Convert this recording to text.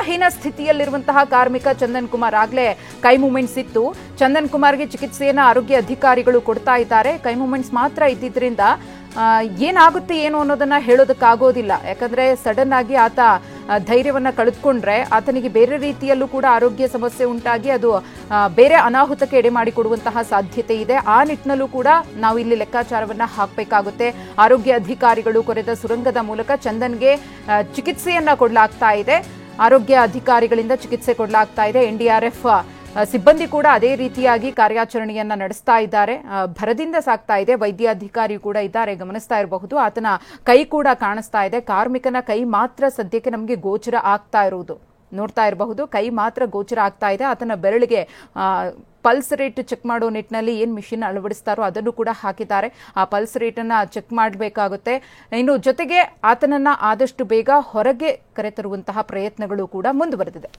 ಪ್ರಾಣಹೀನ ಸ್ಥಿತಿಯಲ್ಲಿರುವಂತಹ ಕಾರ್ಮಿಕ ಚಂದನ್ ಕುಮಾರ್. ಆಗ್ಲೇ ಕೈ ಮೂವ್ಮೆಂಟ್ಸ್ ಇತ್ತು. ಚಂದನ್ ಕುಮಾರ್ಗೆ ಚಿಕಿತ್ಸೆಯನ್ನ ಆರೋಗ್ಯ ಅಧಿಕಾರಿಗಳು ಕೊಡ್ತಾ ಇದ್ದಾರೆ. ಕೈ ಮೂವ್ಮೆಂಟ್ಸ್ ಮಾತ್ರ ಇದ್ದಿದ್ರಿಂದ ಏನಾಗುತ್ತೆ ಏನು ಅನ್ನೋದನ್ನ ಹೇಳೋದಕ್ಕಾಗೋದಿಲ್ಲ. ಯಾಕಂದ್ರೆ ಸಡನ್ ಆಗಿ ಆತ ಧೈರ್ಯವನ್ನ ಕಳೆದುಕೊಂಡ್ರೆ ಆತನಿಗೆ ಬೇರೆ ರೀತಿಯಲ್ಲೂ ಕೂಡ ಆರೋಗ್ಯ ಸಮಸ್ಯೆ ಉಂಟಾಗಿ ಅದು ಬೇರೆ ಅನಾಹುತಕ್ಕೆ ಎಡೆ ಮಾಡಿಕೊಡುವಂತಹ ಸಾಧ್ಯತೆ ಇದೆ. ಆ ನಿಟ್ಟಿನಲ್ಲೂ ಕೂಡ ನಾವು ಇಲ್ಲಿ ಲೆಕ್ಕಾಚಾರವನ್ನ ಹಾಕಬೇಕಾಗುತ್ತೆ. ಆರೋಗ್ಯ ಅಧಿಕಾರಿಗಳು ಕೊರೆದ ಸುರಂಗದ ಮೂಲಕ ಚಂದನ್ಗೆ ಚಿಕಿತ್ಸೆಯನ್ನ ಕೊಡಲಾಗ್ತಾ ಇದೆ. ಆರೋಗ್ಯ ಅಧಿಕಾರಿಗಳಿಂದ ಚಿಕಿತ್ಸೆ ಕೊಡಲಾಗ್ತಾ ಇದೆ. NDRF ಸಿಬ್ಬಂದಿ ಕೂಡ ಅದೇ ರೀತಿಯಾಗಿ ಕಾರ್ಯಾಚರಣೆಯನ್ನ ನಡೆಸ್ತಾ ಇದ್ದಾರೆ. ಭರದಿಂದ ಸಾಕ್ತಾ ಇದೆ. ವೈದ್ಯಾಧಿಕಾರಿ ಕೂಡ ಇದ್ದಾರೆ, ಗಮನಿಸ್ತಾ ಇರಬಹುದು. ಆತನ ಕೈ ಕೂಡ ಕಾಣಿಸ್ತಾ ಇದೆ. ಕಾರ್ಮಿಕನ ಕೈ ಮಾತ್ರ ಸದ್ಯಕ್ಕೆ ನಮಗೆ ಗೋಚರ ಆಗ್ತಾ ಇರುವುದು ನೋಡ್ತಾ ಇರಬಹುದು. ಕೈ ಮಾತ್ರ ಗೋಚರ ಆಗ್ತಾ ಇದೆ. ಆತನ ಬೆರಳಿಗೆ ಪಲ್ಸ್ ರೇಟ್ ಚೆಕ್ ಮಾಡೋ ನಿಟ್ಟಿನಲ್ಲಿ ಏನು ಮಿಷಿನ್ ಅಳವಡಿಸ್ತಾರೋ ಅದನ್ನು ಕೂಡ ಹಾಕಿದ್ದಾರೆ. ಆ ಪಲ್ಸ್ ರೇಟನ್ನು ಚೆಕ್ ಮಾಡಬೇಕಾಗುತ್ತೆ. ಇನ್ನು ಜೊತೆಗೆ ಆತನನ್ನ ಆದಷ್ಟು ಬೇಗ ಹೊರಗೆ ಕರೆತರುವಂತಹ ಪ್ರಯತ್ನಗಳು ಕೂಡ ಮುಂದುವರೆದಿದೆ.